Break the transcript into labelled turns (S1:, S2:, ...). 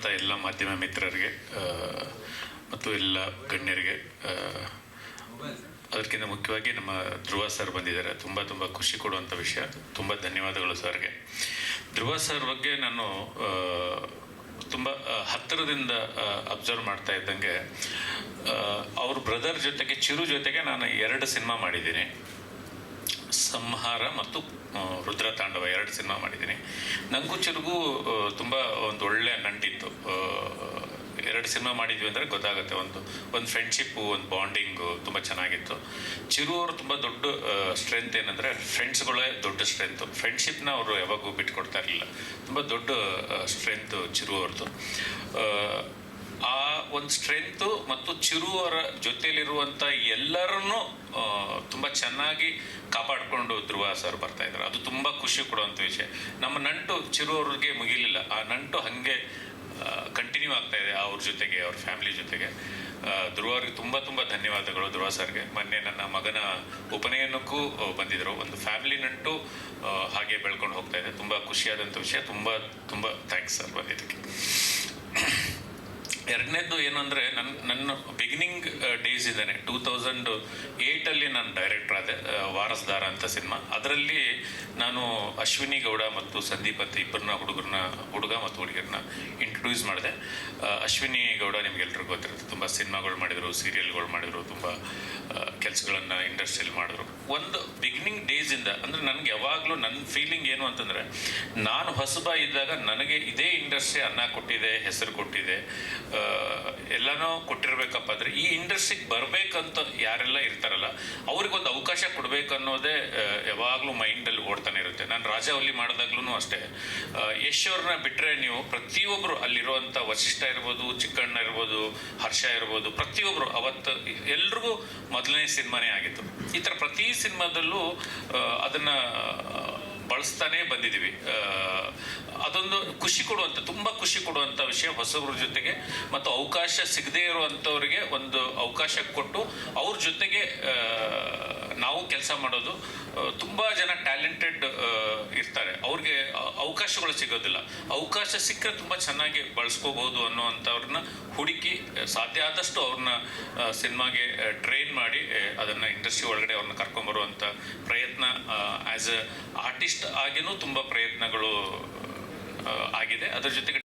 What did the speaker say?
S1: ಬಂದಿರುವಂಥ ಎಲ್ಲ ಮಾಧ್ಯಮ ಮಿತ್ರರಿಗೆ ಮತ್ತು ಎಲ್ಲ ಗಣ್ಯರಿಗೆ, ಅದಕ್ಕಿಂತ ಮುಖ್ಯವಾಗಿ ನಮ್ಮ ಧ್ರುವ ಸರ್ ಬಂದಿದ್ದಾರೆ. ತುಂಬ ಖುಷಿ ಕೊಡುವಂಥ ವಿಷಯ. ತುಂಬ ಧನ್ಯವಾದಗಳು ಸರ್ಗೆ. ಧ್ರುವ ಸರ್ ಬಗ್ಗೆ ನಾನು ತುಂಬ ಹತ್ತಿರದಿಂದ ಅಬ್ಸರ್ವ್ ಮಾಡ್ತಾ ಇದ್ದಂಗೆ, ಅವ್ರ ಬ್ರದರ್ ಜೊತೆಗೆ, ಚಿರು ಜೊತೆಗೆ ನಾನು 2 ಸಿನಿಮಾ ಮಾಡಿದ್ದೀನಿ. ಸಂಹಾರ ಮತ್ತು ರುದ್ರತಾಂಡವ 2 ಸಿನಿಮಾ ಮಾಡಿದ್ದೀನಿ. ನನಗೂ ಚಿರುಗೂ ತುಂಬ ಒಂದು ಒಳ್ಳೆಯ ನಂಟಿತ್ತು. 2 ಸಿನಿಮಾ ಮಾಡಿದ್ವಿ ಅಂದರೆ ಗೊತ್ತಾಗುತ್ತೆ, ಒಂದು ಫ್ರೆಂಡ್ಶಿಪ್ಪು, ಒಂದು ಬಾಂಡಿಂಗು ತುಂಬ ಚೆನ್ನಾಗಿತ್ತು. ಚಿರು ಅವರು ತುಂಬ ದೊಡ್ಡ ಸ್ಟ್ರೆಂತ್ ಏನಂದರೆ, ಫ್ರೆಂಡ್ಸ್ಗಳೇ ದೊಡ್ಡ ಸ್ಟ್ರೆಂತು. ಫ್ರೆಂಡ್ಶಿಪ್ನ ಅವರು ಯಾವಾಗೂ ಬಿಟ್ಕೊಡ್ತಾ ಇರಲಿಲ್ಲ. ತುಂಬ ದೊಡ್ಡ ಸ್ಟ್ರೆಂತು ಚಿರು ಅವ್ರದ್ದು. ಆ ಒಂದು ಸ್ಟ್ರೆಂತು ಮತ್ತು ಚಿರು ಅವರ ಜೊತೆಯಲ್ಲಿರುವಂಥ ಎಲ್ಲರನ್ನೂ ತುಂಬ ಚೆನ್ನಾಗಿ ಕಾಪಾಡಿಕೊಂಡು ಧ್ರುವ ಸರ್ ಬರ್ತಾ ಇದ್ದಾರೆ. ಅದು ತುಂಬ ಖುಷಿ ಕೊಡುವಂಥ ವಿಷಯ. ನಮ್ಮ ನಂಟು ಚಿರು ಅವ್ರಿಗೆ ಮುಗಿಲಿಲ್ಲ, ಆ ನಂಟು ಹಾಗೆ ಕಂಟಿನ್ಯೂ ಆಗ್ತಾ ಇದೆ ಅವ್ರ ಜೊತೆಗೆ, ಅವ್ರ ಫ್ಯಾಮಿಲಿ ಜೊತೆಗೆ. ಧ್ರುವ ಅವ್ರಿಗೆ ತುಂಬ ಧನ್ಯವಾದಗಳು. ಧ್ರುವ ಸರ್ಗೆ ಮೊನ್ನೆ ನನ್ನ ಮಗನ ಉಪನಯನಕ್ಕೂ ಬಂದಿದ್ದರು. ಒಂದು ಫ್ಯಾಮಿಲಿ ನಂಟು ಹಾಗೆ ಬೆಳ್ಕೊಂಡು ಹೋಗ್ತಾ ಇದೆ. ತುಂಬ ಖುಷಿಯಾದಂಥ ವಿಷಯ. ತುಂಬ ಥ್ಯಾಂಕ್ಸ್ ಸರ್ ಬಂದಿದ್ದಕ್ಕೆ. ಎರಡನೇದ್ದು ಏನಂದರೆ, ನನ್ನ ಬಿಗಿನಿಂಗ್ ಡೇಸ್ ಇದ್ದಾನೆ 2008 ನಾನು ಡೈರೆಕ್ಟರ್ ಆದೆ. ವಾರಸ್ದಾರ ಅಂತ ಸಿನಿಮಾ. ಅದರಲ್ಲಿ ನಾನು ಅಶ್ವಿನಿ ಗೌಡ ಮತ್ತು ಸಂದೀಪ್ ಅಂತ ಇಬ್ಬರನ್ನ ಹುಡುಗ ಮತ್ತು ಹುಡುಗಿಯರನ್ನ ಇಂಟ್ರೊಡ್ಯೂಸ್ ಮಾಡಿದೆ. ಅಶ್ವಿನಿ ಗೌಡ ನಿಮ್ಗೆಲ್ರಿಗೂ ಗೊತ್ತಿರುತ್ತೆ, ತುಂಬ ಸಿನಿಮಾಗಳು ಮಾಡಿದರು, ಸೀರಿಯಲ್ಗಳು ಮಾಡಿದರು, ತುಂಬ ಕೆಲಸಗಳನ್ನು ಇಂಡಸ್ಟ್ರಿಯಲ್ಲಿ ಮಾಡಿದ್ರು. ಒಂದು ಬಿಗಿನಿಂಗ್ ಡೇಸಿಂದ ಅಂದರೆ ನನಗೆ ಯಾವಾಗಲೂ ನನ್ನ ಫೀಲಿಂಗ್ ಏನು ಅಂತಂದರೆ, ನಾನು ಹೊಸಬ ಇದ್ದಾಗ ನನಗೆ ಇದೇ ಇಂಡಸ್ಟ್ರಿ ಅನ್ನ ಕೊಟ್ಟಿದೆ, ಹೆಸರು ಕೊಟ್ಟಿದೆ, ಎಲ್ಲನೂ ಕೊಟ್ಟಿರ್ಬೇಕಪ್ಪ. ಅಂದರೆ ಈ ಇಂಡಸ್ಟ್ರಿಗೆ ಬರಬೇಕಂತ ಯಾರೆಲ್ಲ ಇರ್ತಾರಲ್ಲ ಅವ್ರಿಗೊಂದು ಅವಕಾಶ ಕೊಡಬೇಕು ಅನ್ನೋದೇ ಯಾವಾಗಲೂ ಮೈಂಡಲ್ಲಿ ಓಡ್ತಾನೆ ಇರುತ್ತೆ. ನಾನು ರಾಜವಲ್ಲಿ ಮಾಡಿದಾಗ್ಲೂ ಅಷ್ಟೇ, ಯಶ್ ಅವ್ರನ್ನ ಬಿಟ್ಟರೆ ನೀವು ಪ್ರತಿಯೊಬ್ಬರು ಅಲ್ಲಿರುವಂಥ ವಶಿಷ್ಠ ಇರ್ಬೋದು, ಚಿಕ್ಕಣ್ಣ ಇರ್ಬೋದು, ಹರ್ಷ ಇರ್ಬೋದು, ಪ್ರತಿಯೊಬ್ಬರು ಅವತ್ತು ಎಲ್ರಿಗೂ ಮೊದಲನೇ ಸಿನಿಮಾನೇ ಆಗಿತ್ತು. ಈ ಥರ ಪ್ರತಿ ಸಿನಿಮಾದಲ್ಲೂ ಅದನ್ನು ಬಳಸ್ತಾನೇ ಬಂದಿದ್ದೀವಿ. ಅದೊಂದು ಖುಷಿ ಕೊಡುವಂಥ, ತುಂಬ ಖುಷಿ ಕೊಡುವಂಥ ವಿಷಯ. ಹೊಸಬ್ರ ಜೊತೆಗೆ ಮತ್ತು ಅವಕಾಶ ಸಿಗದೇ ಇರುವಂಥವ್ರಿಗೆ ಒಂದು ಅವಕಾಶ ಕೊಟ್ಟು ಅವ್ರ ಜೊತೆಗೆ ನಾವು ಕೆಲಸ ಮಾಡೋದು. ತುಂಬ ಜನ ಟ್ಯಾಲೆಂಟೆಡ್ ಇರ್ತಾರೆ, ಅವ್ರಿಗೆ ಅವಕಾಶಗಳು ಸಿಗೋದಿಲ್ಲ. ಅವಕಾಶ ಸಿಕ್ಕರೆ ತುಂಬ ಚೆನ್ನಾಗಿ ಬಳಸ್ಕೋಬೋದು ಅನ್ನೋವಂಥವ್ರನ್ನ ಹುಡುಕಿ ಸಾಧ್ಯ ಆದಷ್ಟು ಅವ್ರನ್ನ ಸಿನಿಮಾಗೆ ಟ್ರೈನ್ ಮಾಡಿ ಅದನ್ನು ಇಂಡಸ್ಟ್ರಿ ಒಳಗಡೆ ಅವ್ರನ್ನ ಕರ್ಕೊಂಬರುವಂಥ ಪ್ರಯತ್ನ ಆ್ಯಸ್ ಎ ಆರ್ಟಿಸ್ಟ್ ಆಗಿನೂ ತುಂಬ ಪ್ರಯತ್ನಗಳು ಆಗಿದೆ. ಅದರ ಜೊತೆಗೆ